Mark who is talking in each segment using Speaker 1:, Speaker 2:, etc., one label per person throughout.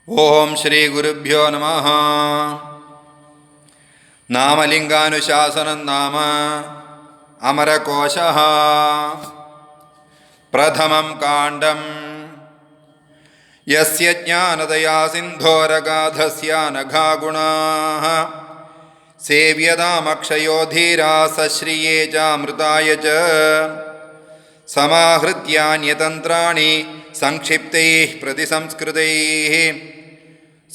Speaker 1: ओम श्री गुरुभ्यो नमः। नामलिंगानुशासनं नाम अमरकोशः। प्रथमं काण्डं यस्य ज्ञानदया सिन्धोरगाधस्य नघागुणाः सेव्यतामक्षयो धीरा सश्रिये चामृताय च समाहृत्यान्यतन्त्राणि संक्षिप्तैः प्रतिसंस्कृतैः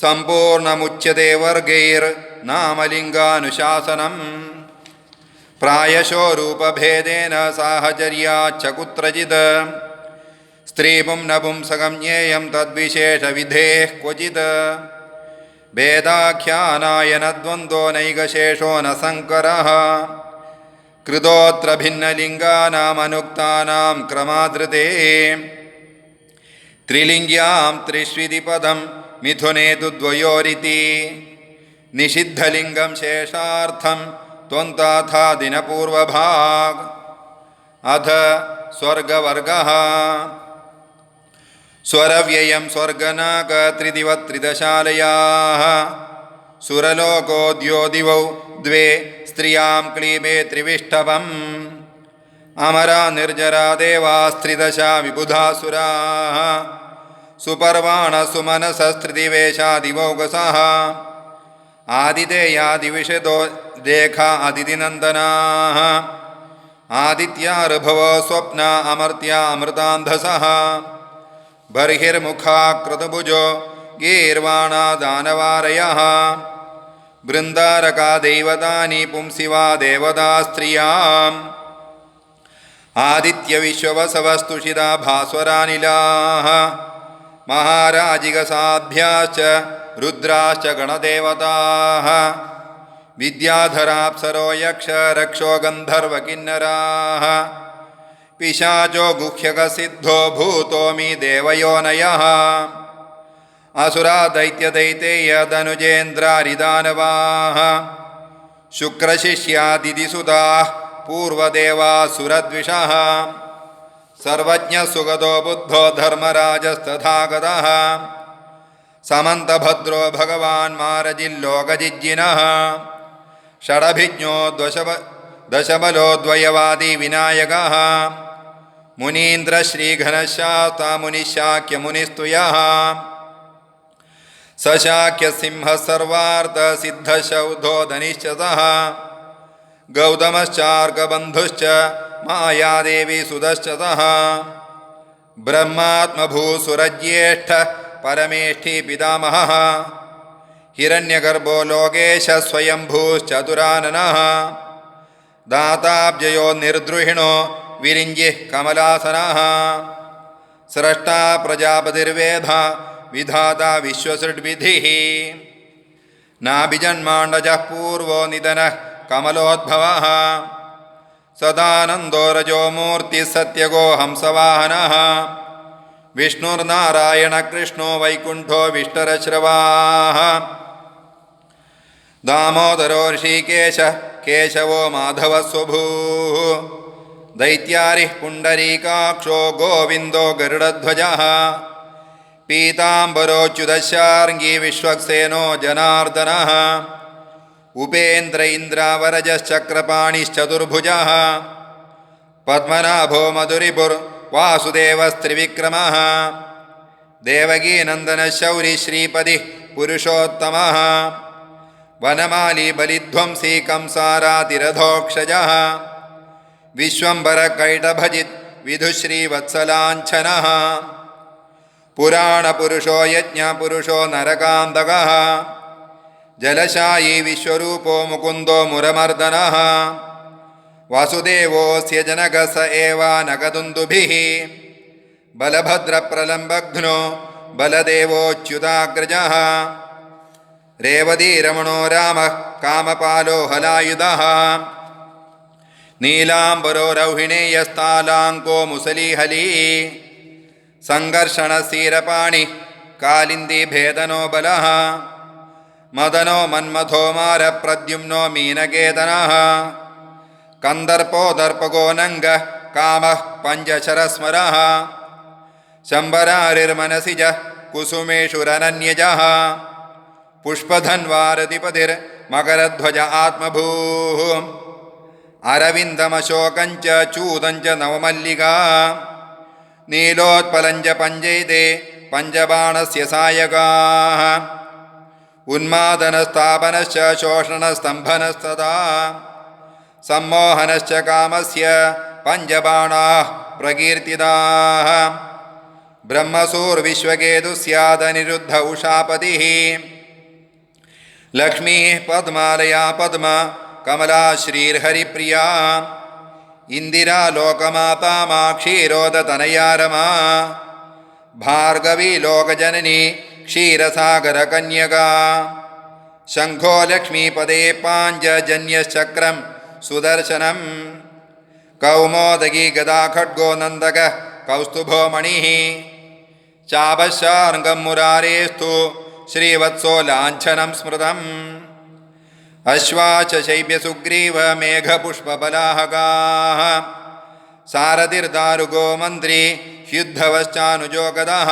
Speaker 1: सम्पूर्णमुच्यते वर्गैर्नामलिङ्गानुशासनम्। प्रायशो रूपभेदेन साहचर्याच्च कुत्रचित् स्त्रीपुंनपुंसकं ज्ञेयं तद्विशेषविधेः क्वचित् भेदाख्यानायनद्वन्द्वो नैकशेषो न संकरः कृतोऽत्र भिन्नलिङ्गानामनुक्तानां क्रमादृते त्रिलिङ्ग्यां त्रिष्विधिपदं मिथुने तु द्वयोरिति निषिद्धलिङ्गं शेषार्थं त्वन्ताथादिनपूर्वभाग। अथ स्वर्गवर्गः स्वरव्ययं स्वर्गनाक त्रिदिवत्रिदशालयाः सुरलोको द्योदिवौ द्वे स्त्रियां क्लीबे त्रिविष्टवम् अमरा निर्जरा देवास्त्रिदशा विबुधासुराः सुपर्वाण सुमनसस्त्रिदिवेशादिवौगसः आदितेयादिविषदो रेखा अदितिनन्दनाः आदित्यार्भवो स्वप्ना अमर्त्या अमृतान्धसः बर्हिर्मुखा क्रतुभुजो गीर्वाणा दानवारयः बृन्दारका दैवतानि पुंसिवा देवता स्त्रियाम् आदित्यविश्ववसवस्तुषिता भास्वरानिलाः महाराजिगसाध्याश्च रुद्राश्च गणदेवताः विद्याधराप्सरो यक्ष रक्षो गन्धर्वकिन्नराः पिशाचो गुह्यकसिद्धो भूतोऽमि देवयोनयः असुरा दैत्यदैतेयदनुजेन्द्रारिदानवाः शुक्रशिष्यादितिसुताः पूर्वदेवासुरद्विषः सर्वज्ञसुगतो बुद्धो धर्मराजस्तथागतः समन्तभद्रो भगवान् मारजिल्लोकजिज्जिनः षडभिज्ञो दशबलो द्वयवादी विनायकः मुनीन्द्रश्रीघनशास्ता मुनिशाक्यमुनिस्तुयः सशाक्यसिंहः सर्वार्थसिद्धशौधो धनिश्चतः गौतमश्चार्कबन्धुश्च मायादेवी सुदश्चतः ब्रह्मात्मभूसुरज्येष्ठः परमेष्ठी पितामहः हिरण्यगर्भो लोकेशः स्वयंभूश्चतुराननः दाताब्जयो निर्द्रुहिणो विरिञ्जिः कमलासनः स्रष्टा प्रजापतिर्वेदा विधाता विश्वसृड्विधिः नाभिजन्माण्डजः पूर्वो निधनः कमलोद्भवः सदानन्दो रजो मूर्तिः सत्यगो हंसवाहनः विष्णुर्नारायणकृष्णो वैकुण्ठो विष्टरश्रवाः दामोदरो ऋषिकेशः केशवो माधवस्वभूः दैत्यारिः पुण्डरीकाक्षो गोविन्दो गरुडध्वजः पीताम्बरोच्युतशार्ङ्गी विश्वक्सेनो जनार्दनः उपेन्द्र इन्द्रावरजश्चक्रपाणिश्चतुर्भुजः पद्मनाभो मधुरिपुर्वासुदेवस्त्रिविक्रमः देवकीनन्दनशौरी श्रीपतिः पुरुषोत्तमः वनमाली बलिध्वंसी कंसारातिरथोक्षजः विश्वम्भरकैटभजित् विधुश्रीवत्सलाञ्छनः पुराणपुरुषो यज्ञपुरुषो नरकान्तकः जलशायी विश्वरूपो मुकुन्दो मुरमर्दनः वासुदेवोऽस्य जनकः स एवानकदुन्दुभिः बलभद्रप्रलम्बघ्नो बलदेवोच्युताग्रजः रेवतीरमणो रामः कामपालो हलायुधः नीलाम्बरो रौहिणेयस्तालाङ्को मुसलीहली सङ्घर्षणशीरपाणि कालिन्दीभेदनो बलः मदनो मन्मथो मारप्रद्युम्नो मीनकेतनः कन्दर्पो दर्पको नङ्गः कामः पञ्चशरस्मरः शम्बरारिर्मनसिजः कुसुमेषु रनन्यजः पुष्पधन्वारतिपतिर्मकरध्वज आत्मभूः अरविन्दमशोकञ्च चूदञ्च नवमल्लिका नीलोत्पलञ्च पञ्चैते पञ्चबाणस्य सायकाः उन्मादनस्तापनश्च शोषणस्तम्भनस्तदा सम्मोहनश्च कामस्य पञ्चबाणाः प्रकीर्तिताः ब्रह्मसूर्विश्वकेतुस्यादनिरुद्ध उषापतिः लक्ष्मीः पद्मालया पद्म कमला श्रीर्हरिप्रिया इंदिरा लोकमाता मा क्षीरोदतनया रमा भार्गवी लोकजननी क्षीरसागरकन्यका शंखो लक्ष्मीपदे पाञ्चजन्यश्चक्रं सुदर्शनम् कौमोदगी गदा खड्गो नन्दकः कौस्तुभो मणिः चापशार्ङ्गं मुरारेस्तु श्रीवत्सो लाञ्छनं स्मृतम् अश्वाच शैब्यसुग्रीव मेघपुष्पबलाहकाः सारथिर्दारुगो मन्त्री ह्युद्धवश्चानुजो गदः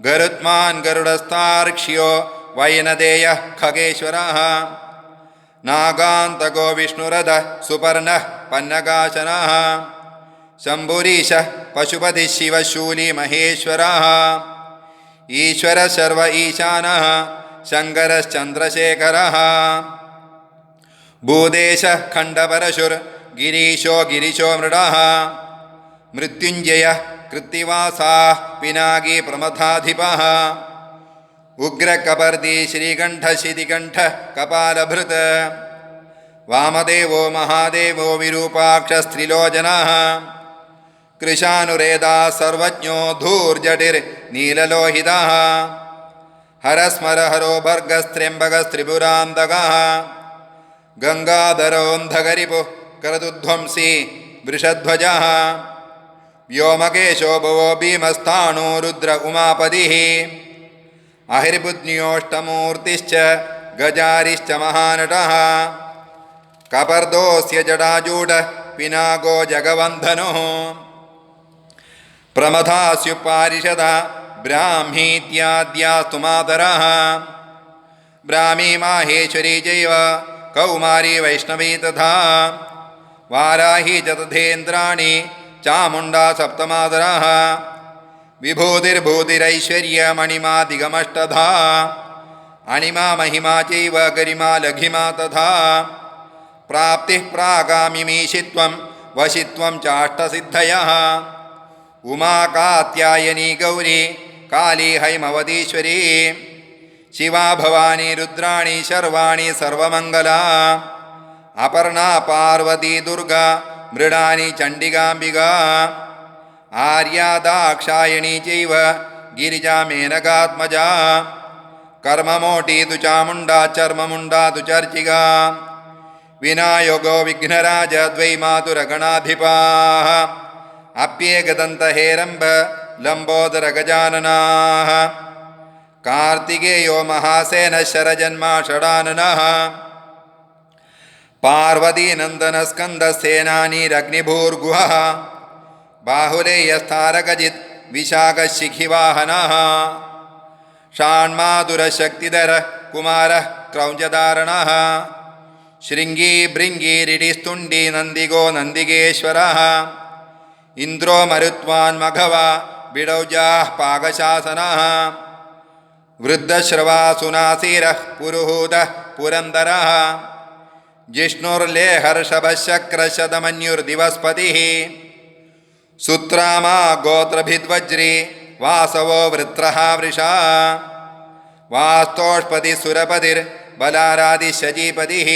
Speaker 1: गरुत्मान् गरुडस्तार्क्ष्यो वैनदेयः खगेश्वरः नागान्तको विष्णुरथः सुपर्णः पन्नगाशनः शम्भुरीशः पशुपतिः शिवशूली महेश्वरः ईश्वरः सर्व ईशानः शङ्करश्चन्द्रशेखरः भूदेशः खण्डपरशुर्गिरीशो गिरिशो मृडः मृत्युञ्जयः कृत्तिवासाः पिनाकी प्रमथाधिपः उग्रकपर्दी श्रीकण्ठशितिकण्ठः कपालभृत् वामदेवो महादेवो विरूपाक्षस्त्रिलोचनः कृशानुरेदा सर्वज्ञो धूर्जटिर्नीललोहितः हरस्मर हरो भर्गस्त्र्यम्बकस्त्रिपुरान्तकः गङ्गाधरोऽन्धकरिपुः करदुध्वंसी वृषध्वजः व्योमकेशो भवो भीमस्थाणो रुद्र उमापतिः अहिर्बुद्न्योष्टमूर्तिश्च गजारिश्च महानटः कपर्दोऽस्य जटाजूटः पिनाको जगवन्धनुः प्रमथास्युपारिषदः ब्राह्मीत्याद्यास्तु मातरः ब्राह्मी माहेश्वरी चैव कौमारी वैष्णवी तथा वाराही च तथेन्द्राणि चामुण्डा सप्तमातरः विभूतिर्भूतिरैश्वर्यमणिमा अणिमा महिमा चैव गरिमा लघिमा तथा प्राप्तिः प्रागामिमीशित्वं वशित्वं चाष्टसिद्धयः उमा कात्यायनी गौरी काली हैमवतीश्वरी शिवा भवानी रुद्राणी शर्वाणी सर्वमङ्गला अपर्णा पार्वती दुर्गा मृडानी चण्डिकाम्बिका आर्या दाक्षायणी चैव गिरिजा मेनकात्मजा कर्ममोटी तु चामुण्डा चर्ममुण्डा तु चर्चिका विनायको विघ्नराज द्वैमातुरगणाधिपाः अप्येकदन्तहेरम्ब लम्बोदरगजाननाः कार्तिकेयो महासेनः शरजन्मा षडाननः पार्वतीनन्दनस्कन्दसेनानीरग्निभूर्गुहः बाहुलेयस्तारकजित् विशाखशिखिवाहनः षाण्माधुरशक्तिधरः कुमारः क्रौञ्चधारणः शृङ्गी भृङ्गीरिडिस्तुण्डी नन्दिगो नन्दिकेश्वरः इन्द्रो मरुत्वान्मघवा बिडौजाः पाकशासनः वृद्धश्रवासुनासीरः पुरुहूतः पुरन्दरः जिष्णुर्लेहर्षभशक्रशतमन्युर्दिवस्पतिः सुत्रामा गोत्रभिद्वज्री वासवो वृत्रः वृषा वास्तोष्पतिसुरपतिर्बलारादिशचीपतिः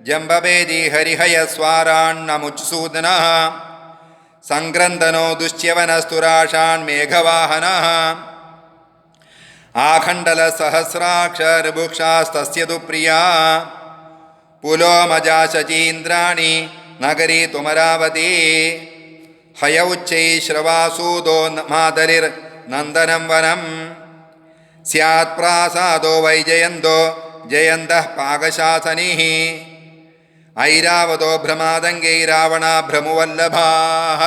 Speaker 1: जम्बभेदी हरिहयस्वाराण्णमुच्सूदनः सङ्क्रन्दनो दुश्यवनस्तुराषान्मेघवाहनः आखण्डलसहस्राक्षरभुक्षास्तस्य तु प्रिया पुलोमजा शचीन्द्राणि नगरी तुमरावती हयौच्चैश्रवासूदो मातरिर्नन्दनं वनं स्यात्प्रासादो वैजयन्दो जयन्तः पाकशासनिः ऐरावतो भ्रमादङ्गैरावणाभ्रमुवल्लभाः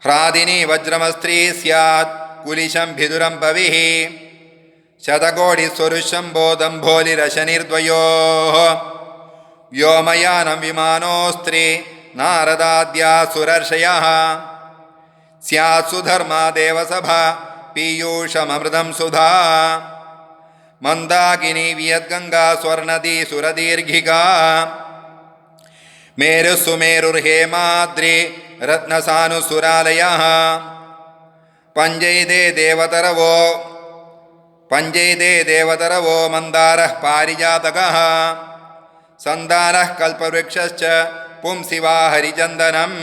Speaker 1: ह्रादिनी वज्रमस्त्री स्यात् कुलिशं भिदुरं पविः शतकोटिस्वरुशम्भो दम्भोलिरशनिर्द्वयोः व्योमयानं विमानोऽस्त्रे नारदाद्या सुरर्षयः स्यात् सुधर्मा देवसभा पीयूषममृतं सुधा मन्दाकिनी वियद्गङ्गा स्वर्णदी सुरदीर्घिका मेरुसुमेरुर्हेमाद्रि रत्नसानुसुरालयः पञ्चैदे देवतरवो मन्दारः पारिजातकः सन्दानः कल्पवृक्षश्च पुंसि वा हरिचन्दनम्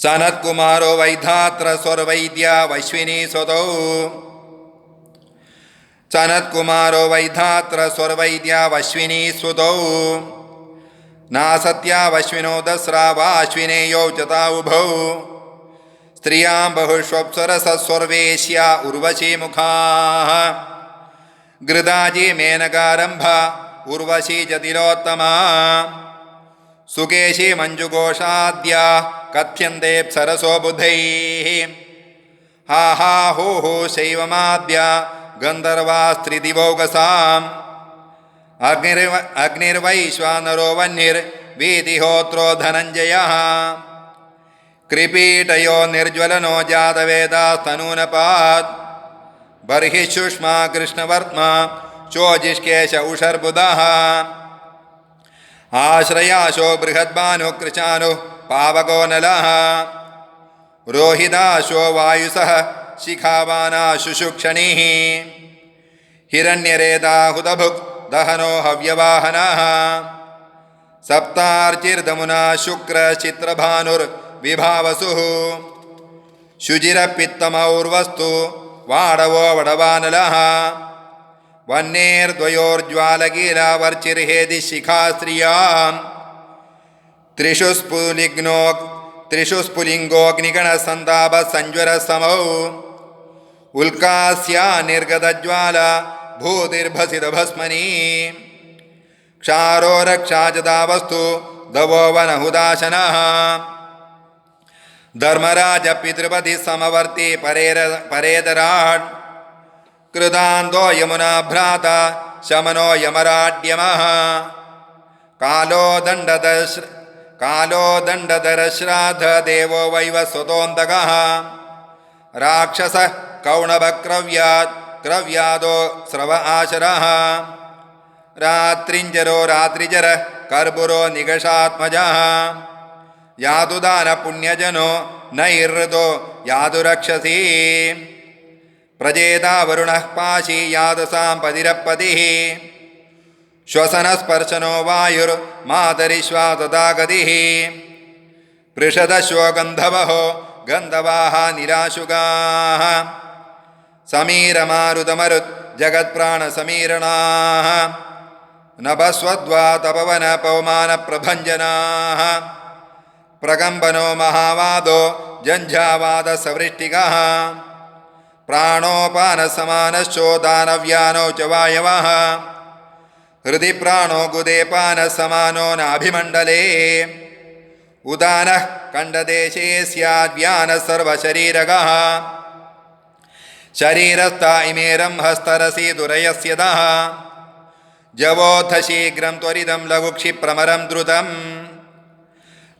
Speaker 1: सनत्कुमारो वैधात्र स्वर्वैद्या वैश्विनी स्वतौ सनत्कुमारो वैधात्र स्वर्वैद्या वैश्विनी स्वतौ नासत्या वैश्विनो दस्रा वाश्विनेयौ च तावुभौ स्त्रियां बहुष्वप्सरसस्वर्वेश्या उर्वशी मुखाः गृदाजी मेनकारम्भा उर्वशी च तिलोत्तमा सुकेशी मञ्जुघोषाद्या कथ्यन्तेऽप्सरसो बुधैः हा हा हो हो शैवमाद्या गन्धर्वास्त्रिदिवौकसाम् अग्निर्वैश्वानरो वह्निर्वीतिहोत्रो धनञ्जयः कृपीटयो निर्ज्वलनो जातवेदास्तनूनपात् बर्हिः शुष्मा कृष्णवर्त्मा चोजिष्केश उषर्बुदः आश्रयाशो बृहद्भानुकृशानुः पावको नलः रोहिदाशो वायुसः शिखावाना शुशुक्षणिः हिरण्यरेदाहुतभुक् दहनो हव्यवाहनः सप्तार्चिर्दमुना शुक्रचित्रभानुर्विभावसुः शुचिरपित्तमौर्वस्तु वाडवो वडवानलः वह्नेर्द्वयोर्ज्वालकीलावर्चिर्हेदिशिखास्त्रियां त्रिषु स्फुलिङ्गोऽग्निगणसन्तापसञ्ज्वरसमौ उल्कास्या निर्गतज्वाला भूतिर्भसितभस्मनी क्षारो रक्षाजदावस्तु दवोवनहुदाशनः धर्मराज पितृपतिः समवर्ती परेतराट् कृतान्तो यमुना भ्राता शमनो यमराड्यमः कालो दण्डधरश्राद्ध देवो वैवस्वतोऽन्तकः राक्षसः क्रव्यादो स्रव आशरः रात्रिञ्जरो रात्रिजरः कर्पुरो निकषात्मजः यादुदानपुण्यजनो नैर्हृतो यादुरक्षसी प्रजेता वरुणः पाशी यादसां पतिरपतिः श्वसनस्पर्शनो वायुर्मातरिश्वासदा गतिः पृषदश्वो गन्धवहो गन्धवाः निराशुगाः समीरमारुतमरुत् जगत्प्राणसमीरणाः नभस्वद्वा तपवन पवमानप्रभञ्जनाः प्रकम्पनो महावादो जञ्झावादसवृष्टिकः प्राणोपानसमानश्चो दानव्यानौ च वायवः हृदि प्राणो गुदेपानसमानो नाभिमण्डले उदानः कण्डदेशे स्याद्व्यानः सर्वशरीरगः शरीरस्था इमेरं हस्तरसि दुरयस्यतः जवोऽथ शीघ्रं त्वरितं लघुक्षिप्रमरं द्रुतं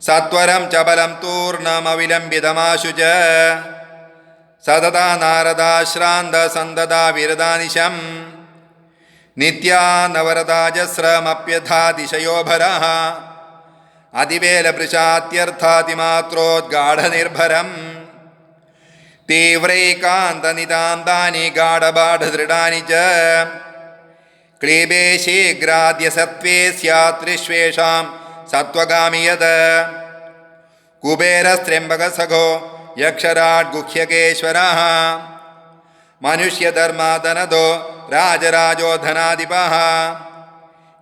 Speaker 1: सत्वरं च बलं तूर्णमविलम्बितमाशु च सतता नारदाश्रान्तसन्ददा विरदानिशम् नित्या नवरदाजस्रमप्यथातिशयो भरः अतिवेलपृशात्यर्थातिमात्रोद्गाढनिर्भरम् तीव्रैकान्तनितान्तानि गाढबाढदृढानि च क्लीबे शीघ्राद्य सत्त्वे स्यात् त्रिष्वेषां सत्त्वगामि यत् कुबेरस्त्र्यम्बकसखो यक्षराड्गुह्यकेश्वरः मनुष्यधर्मादनदो राजराजो धनाधिपः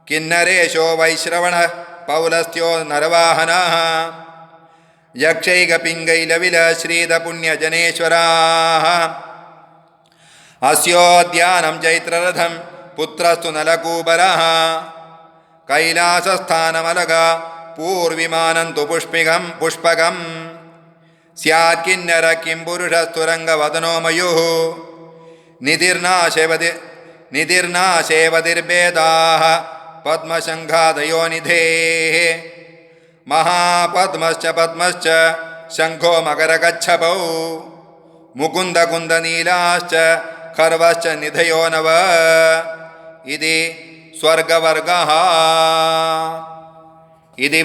Speaker 1: किन्नरेशो वैश्रवणः पौलस्त्यो नरवाहनः यक्षैकपिङ्गैलविलश्रीदपुण्यजनेश्वराः अस्योद्यानं चैत्ररथं पुत्रस्तु नलकूबरः कैलासस्थानमलग पूर्विमानन्तु पुष्पकम् स्यात् किन्नर किं पुरुषस्तुरङ्गवदनो मयुः निधिर्नाशेवतिर्भेदाः पद्मशङ्खादयो निधेः महापद्मश्च पद्मश्च शङ्खो मकरकच्छपौ मुकुन्दकुन्दनीलाश्च खर्वश्च निधयो नव इति स्वर्गवर्गः इति